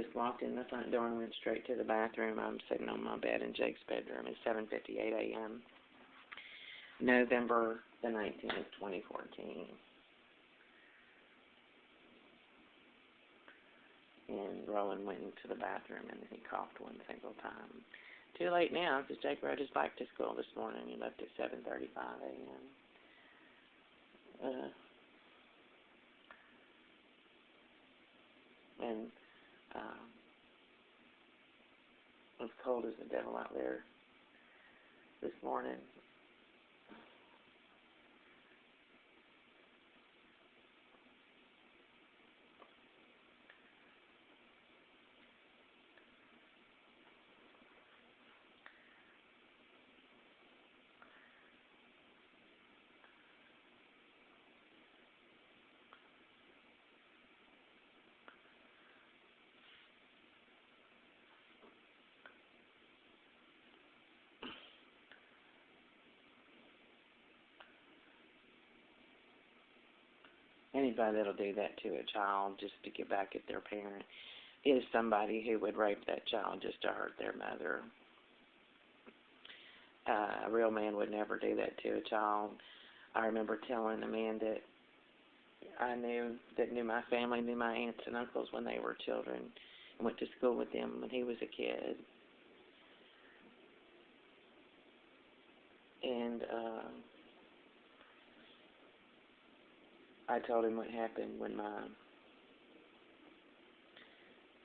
just walked in the front door and went straight to the bathroom. I'm sitting on my bed in Jake's bedroom. It's 7:58 a.m. November the 19th, 2014. And Roland went into the bathroom and he coughed one single time. Too late now because Jake rode his bike to school this morning. He left at 7:35 a.m. And it was cold as the devil out there this morning. Anybody that'll do that to a child just to get back at their parent is somebody who would rape that child just to hurt their mother. A real man would never do that to a child. I remember telling a man that I knew that knew my family, knew my aunts and uncles when they were children, and went to school with them when he was a kid. And I told him what happened when my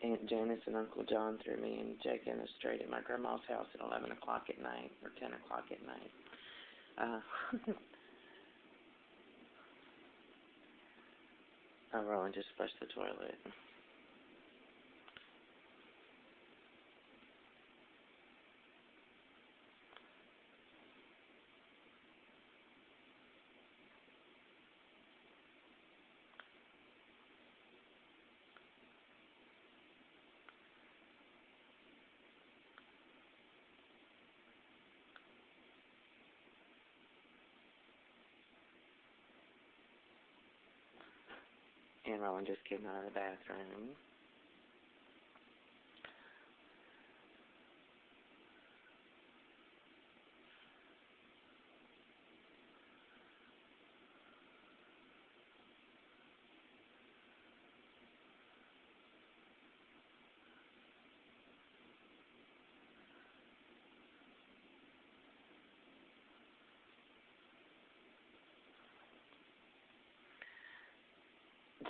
Aunt Janice and Uncle John threw me and Jake in the street at my grandma's house at 11 o'clock at night, or 10 o'clock at night. Roland just flushed the toilet. And Roland just came out of the bathroom.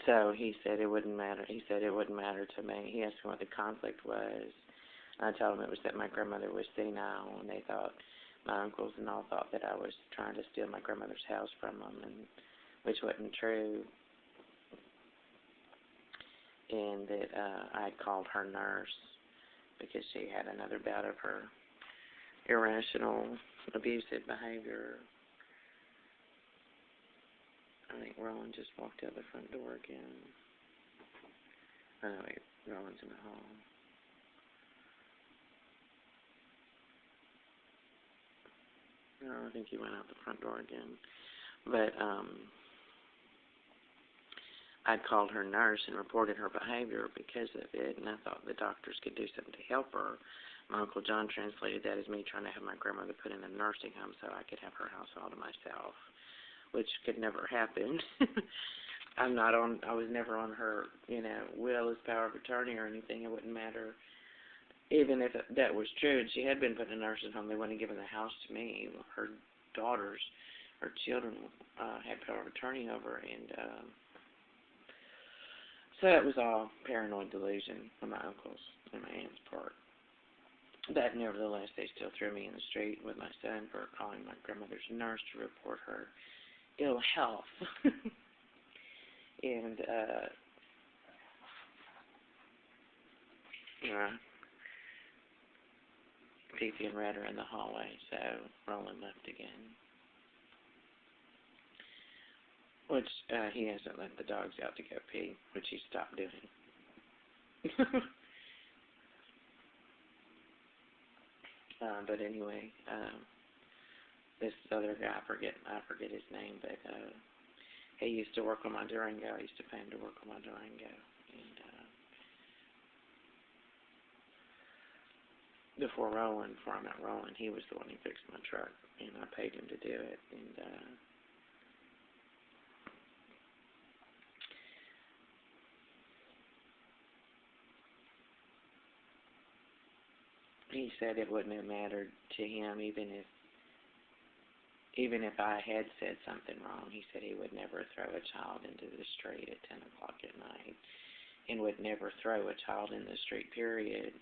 So he said it wouldn't matter. He said it wouldn't matter to me. He asked me what the conflict was. I told him it was that my grandmother was senile, and they thought, my uncles and all thought that I was trying to steal my grandmother's house from them, and which wasn't true. And that I had called her nurse because she had another bout of her irrational, abusive behavior. I think Roland just walked out the front door again. Oh, no, wait, Roland's in the hall. No, I think he went out the front door again. But I'd called her nurse and reported her behavior because of it, and I thought the doctors could do something to help her. My Uncle John translated that as me trying to have my grandmother put in a nursing home so I could have her house all to myself, which could never happen. I was never on her, will as power of attorney or anything. It wouldn't matter. Even if that was true, and she had been put in a nursing home, they wouldn't have given the house to me. Her daughters, her children, had power of attorney over, and so it was all paranoid delusion on my uncles and my aunt's part. But nevertheless, they still threw me in the street with my son for calling my grandmother's nurse to report her ill health. And, Fifi and Red are in the hallway, so Roland left again. Which, he hasn't let the dogs out to go pee, which he stopped doing. But anyway, this other guy, I forget his name, but he used to work on my Durango. I used to pay him to work on my Durango, and before I met Roland, he was the one who fixed my truck, and I paid him to do it. And he said it wouldn't have mattered to him, even if I had said something wrong. He said he would never throw a child into the street at 10 o'clock at night, and would never throw a child in the street, period.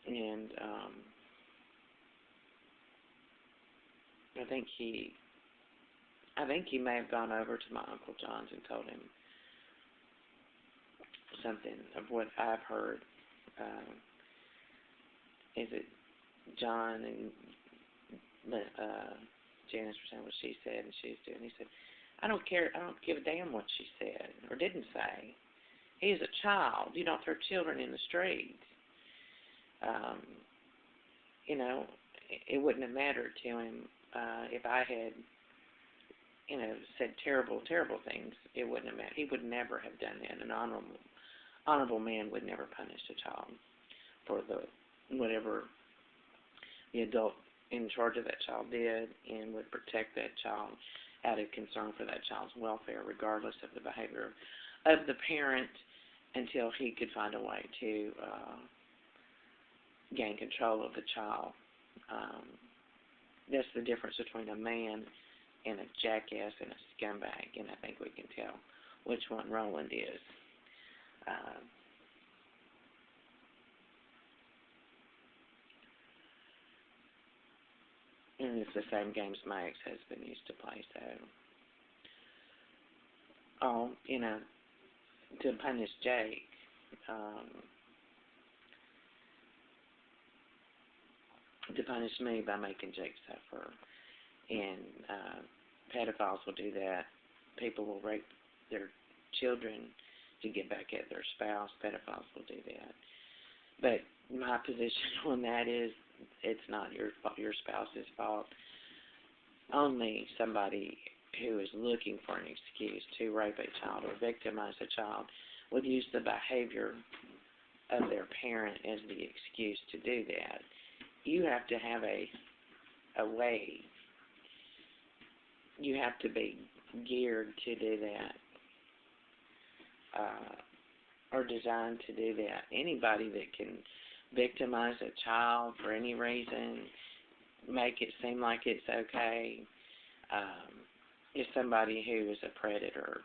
And I think he may have gone over to my Uncle John's and told him something of what I've heard. Is it John and Janice were saying what she said and she's doing? He said, I don't care. I don't give a damn what she said or didn't say. He's a child. You don't throw children in the street. You know, it wouldn't have mattered to him if I had, you know, said terrible, terrible things. It wouldn't have mattered. He would never have done that. An honorable man would never punish a child for whatever the adult in charge of that child did, and would protect that child out of concern for that child's welfare, regardless of the behavior of the parent, until he could find a way to gain control of the child. That's the difference between a man and a jackass and a scumbag, and I think we can tell which one Roland is. And it's the same games my ex-husband used to play, so, you know, to punish Jake, to punish me by making Jake suffer. And pedophiles will do that. People will rape their children to get back at their spouse. Pedophiles will do that. But my position on that is, it's not your spouse's fault. Only somebody who is looking for an excuse to rape a child or victimize a child would use the behavior of their parent as the excuse to do that. You have to have a way. You have to be geared to do that, or designed to do that. Anybody that can victimize a child for any reason, make it seem like it's okay, is somebody who is a predator.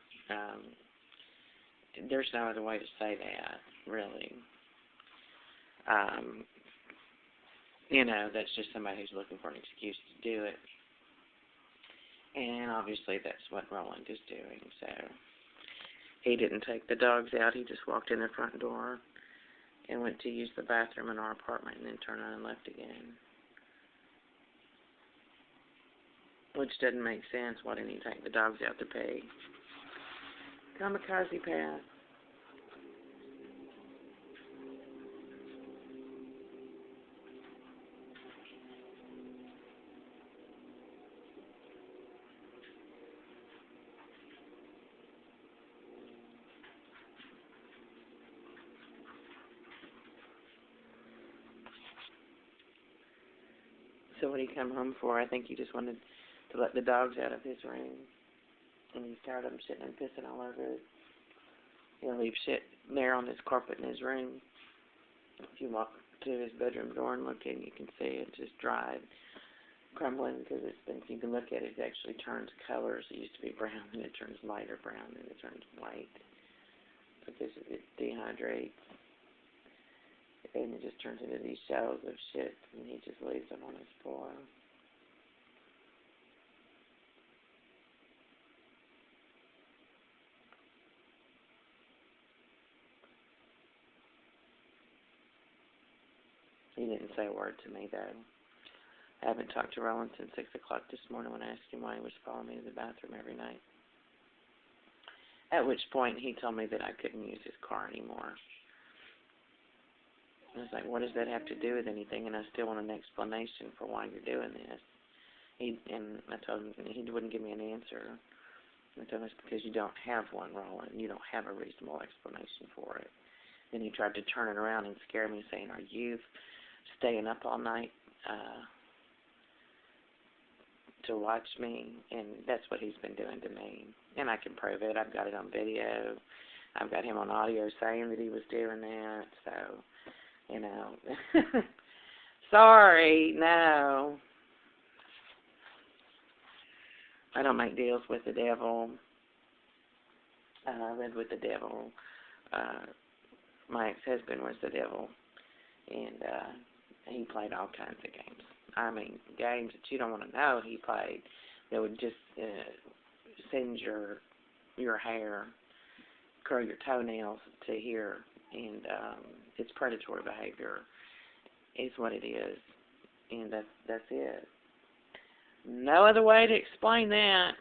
There's no other way to say that, really. You know, that's just somebody who's looking for an excuse to do it. And obviously that's what Roland is doing. So he didn't take the dogs out. He just walked in the front door and went to use the bathroom in our apartment and then turned around and left again. Which doesn't make sense. Why didn't he take the dogs out to pee? Kamikaze path. So what did he come home for? I think he just wanted to let the dogs out of his room. And he's tired of them sitting and pissing all over it. He'll leave shit there on his carpet in his room. If you walk to his bedroom door and look in, you can see it just dried, crumbling, because you can look at it, it actually turns colors. It used to be brown, and it turns lighter brown, and it turns white, because it dehydrates. And it just turns into these shells of shit, and he just leaves them on his floor. He didn't say a word to me, though. I haven't talked to Roland since 6 o'clock this morning when I asked him why he was following me to the bathroom every night. At which point, he told me that I couldn't use his car anymore. I was like, what does that have to do with anything? And I still want an explanation for why you're doing this. And I told him, and he wouldn't give me an answer. I told him it's because you don't have one, Roland. You don't have a reasonable explanation for it. Then he tried to turn it around and scare me, saying, "Are you staying up all night to watch me?" And that's what he's been doing to me. And I can prove it. I've got it on video. I've got him on audio saying that he was doing that. So, you know, sorry, no. I don't make deals with the devil. I lived with the devil. My ex-husband was the devil, and he played all kinds of games. I mean, games that you don't want to know he played that would just send your hair, curl your toenails to here, and it's predatory behavior is what it is, and that's it. No other way to explain that.